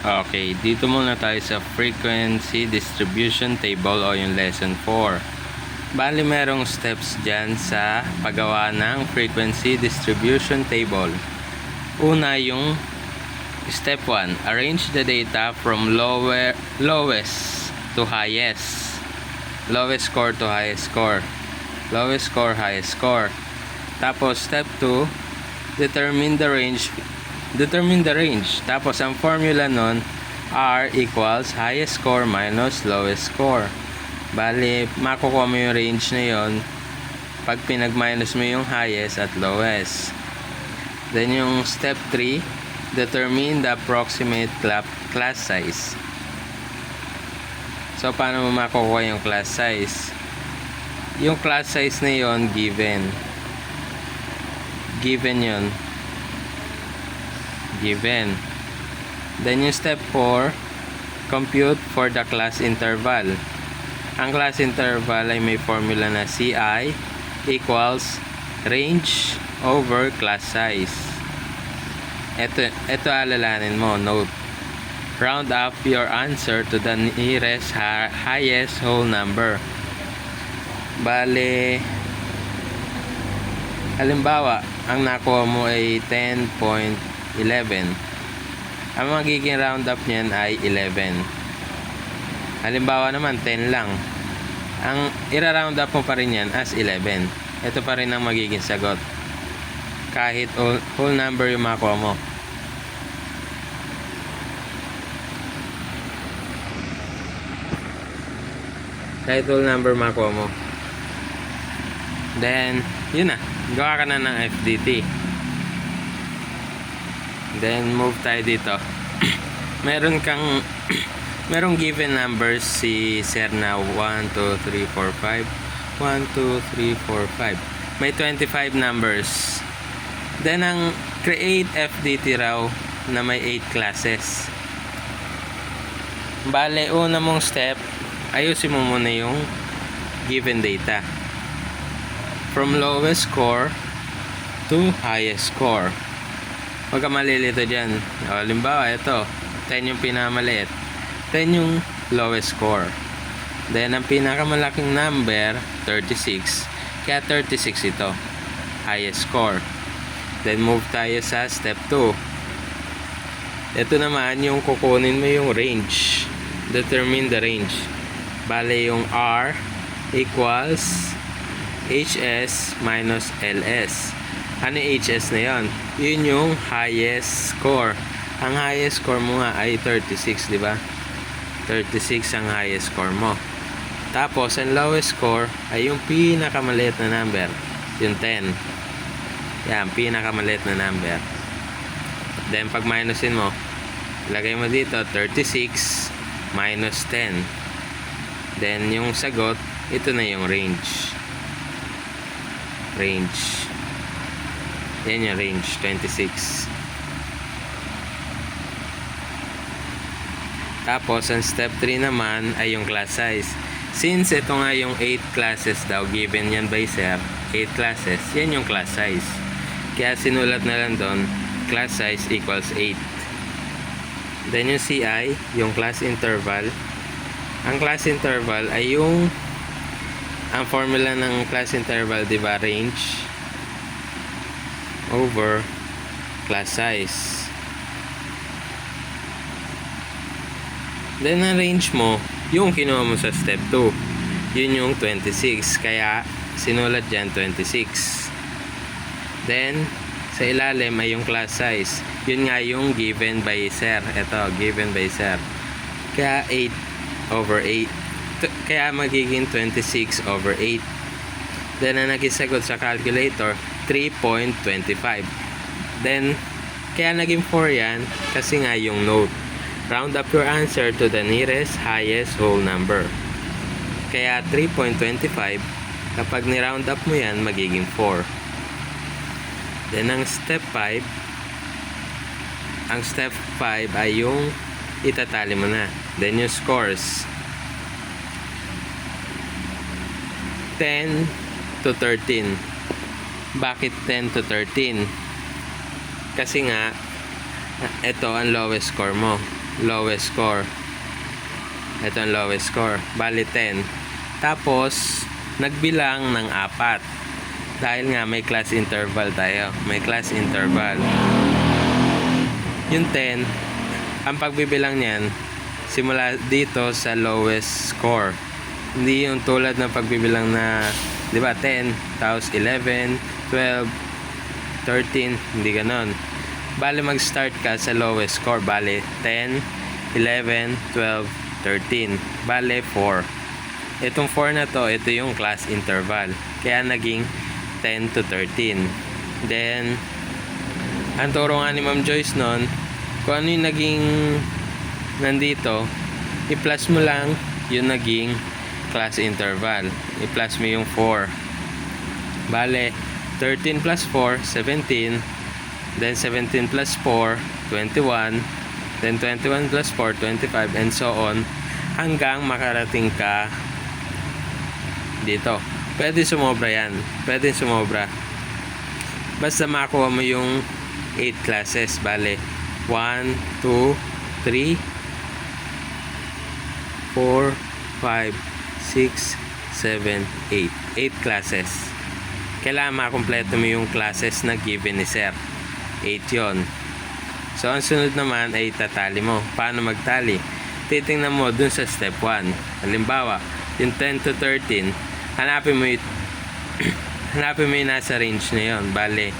Okay, dito muna tayo sa frequency distribution table o yung lesson 4. Bali merong steps dyan sa paggawa ng frequency distribution table. Una yung step 1, arrange the data from lowest to highest. Lowest score to highest score. Lowest score, highest score. Tapos step 2, determine the range. Tapos ang formula nun, R equals highest score minus lowest score. Bali, makukuha mo yung range na yon pag pinag-minus mo yung highest at lowest. Then yung step 3, determine the approximate class size. So, paano mo makukuha yung class size? Yung class size na yon given. Given yun. Given. Then yung step 4, compute for the class interval. Ang class interval ay may formula na CI equals range over class size. Ito alalahanin mo, note. Round up your answer to the nearest highest whole number. Bale, halimbawa, ang nakuha mo ay 10.11. Ang magiging round up niyan ay 11. Halimbawa naman 10 lang. Ang ira-round up mo pa rin yan as 11. Ito pa rin ang magiging sagot. Kahit whole number yung makuha mo. Kahit whole number makuha mo. Then, yun na. Gawa ka na ng FDT. Then, move tayo dito. Merong given numbers si Sir na 1, 2, 3, 4, 5. 1, 2, 3, 4, 5. May 25 numbers. Then, ang create FDT raw na may 8 classes. Bale, una mong step, ayusin mo muna yung given data. From lowest score to highest score. Huwag ka malilito dyan. Halimbawa, ito. 10 yung pinakamaliit. 10 yung lowest score. Then, ang pinakamalaking number, 36. Kaya 36 ito. Highest score. Then, move tayo sa step 2. Ito naman, yung kukunin mo yung range. Determine the range. Bale, yung R equals HS minus LS. Ano yung HS na yon? Yun yung highest score. Ang highest score mo nga ay 36, di ba? 36 ang highest score mo. Tapos, ang lowest score ay yung pinakamaliit na number. Yung 10. Yan, pinakamaliit na number. Then, pag minusin mo, lagay mo dito, 36 minus 10. Then, yung sagot, ito na yung range. Range. Yan yung range, 26. Tapos, ang step 3 naman ay yung class size. Since ito nga yung 8 classes daw, given yan by Sir, 8 classes, yan yung class size. Kaya sinulat na lang doon, class size equals 8. Then yung CI, yung class interval. Ang class interval ay yung, ang formula ng class interval, di ba, range over class size. Then, ang range mo, yung kinuha mo sa step 2. Yun yung 26. Kaya, sinulat dyan 26. Then, sa ilalim ay yung class size. Yun nga yung given by Sir. Ito, given by Sir. Kaya, 8 over 8. Kaya, magiging 26 over 8. Then, ang nagisagot sa calculator, 3.25. Then, kaya naging 4 yan, kasi nga yung note. Round up your answer to the nearest highest whole number. Kaya 3.25, kapag ni-round up mo yan, magiging 4. Then, ang step 5, ay yung itatali mo na. Then, yung scores. 10 to 13. Bakit 10 to 13? Kasi nga, ito ang lowest score mo. lowest score. Ito ang lowest score. Bali 10. Tapos, nagbilang ng 4. Dahil nga may class interval tayo. May class interval. Yung 10, ang pagbibilang niyan, simula dito sa lowest score. Hindi yung tulad ng pagbibilang na, di ba, 10, tapos 11, 12, 13, hindi ganon. Bale, mag-start ka sa lowest score. Bale, 10, 11, 12, 13. Bale, 4. Itong 4 na to, ito yung class interval. Kaya naging 10 to 13. Then, ang turo nga ni Ma'am Joyce nun, kung ano yung naging nandito, i-plus mo lang yung naging class interval. I-plus mo yung 4. Bale, 13 plus 4, 17. Then 17 plus 4, 21. Then 21 plus 4, 25. And so on. Hanggang makarating ka dito. Pwede sumobra yan. Pwede sumobra. Basta makuha mo yung 8 classes. Bale, 1, 2, 3, 4, 5, 6, 7, 8. 8 classes. Kailangan makompleto mo yung classes na given ni Sir. 8 yon. So, ang sunod naman ay tatali mo. Paano magtali? Titingnan mo dun sa step 1. Halimbawa, yung 10 to 13, hanapin mo yung nasa range na yon. Bale,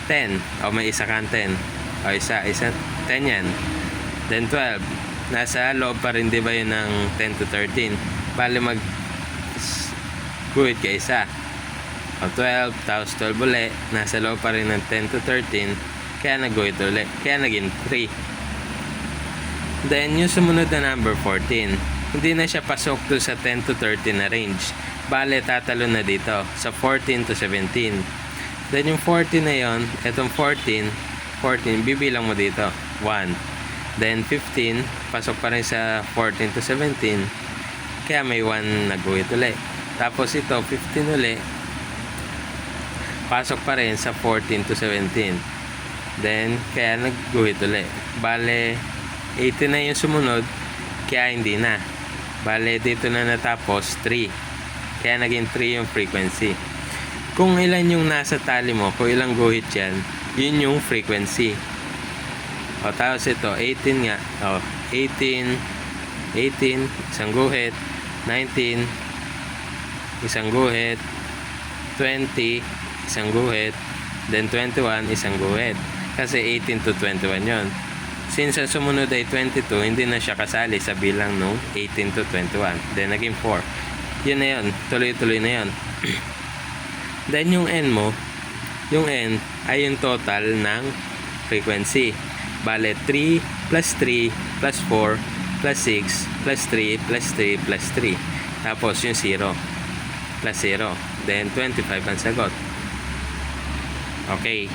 10. O may isa kang 10. O isa 10 yan. Then 12. Nasa loob pa rin, di ba, yun ng 10 to 13. Bale, guhit ka isa. O 12, tapos 12 uli. Nasa loob pa rin ng 10 to 13. Kaya nag-guhit uli. Kaya naging 3. Then, yung sumunod na number 14. Hindi na siya pasok doon sa 10 to 13 na range. Bale, tatalo na dito sa 14 to 17. Then, yung 14 na yon, etong 14, bibilang mo dito. 1. Then, 15, pasok pa rin sa 14 to 17. Kaya may 1 nag-guhit uli. Tapos ito, 15 uli. Pasok pa rin sa 14 to 17. Then, kaya nag-guhit uli. Bale, 18 na yung sumunod, kaya hindi na. Bale, dito na natapos, 3. Kaya naging 3 yung frequency. Kung ilan yung nasa tali mo, kung ilang guhit yan, yun yung frequency. O, tapos ito, 18 nga. O, 18, isang guhit, 19, isang guhit, 20, isang guhit, then 21, isang guhit. Kasi 18 to 21 yon. Since ang sumunod ay 22, hindi na siya kasali sa bilang nung 18 to 21. Then naging 4. Yun na yun. Tuloy-tuloy na yun. Then yung N mo, yung N ay yung total ng frequency. Bale, 3 plus 3 plus 4 plus 6 plus 3 plus 3 plus 3. Tapos yung 0 plus 0. Then 25 ang sagot. Okay.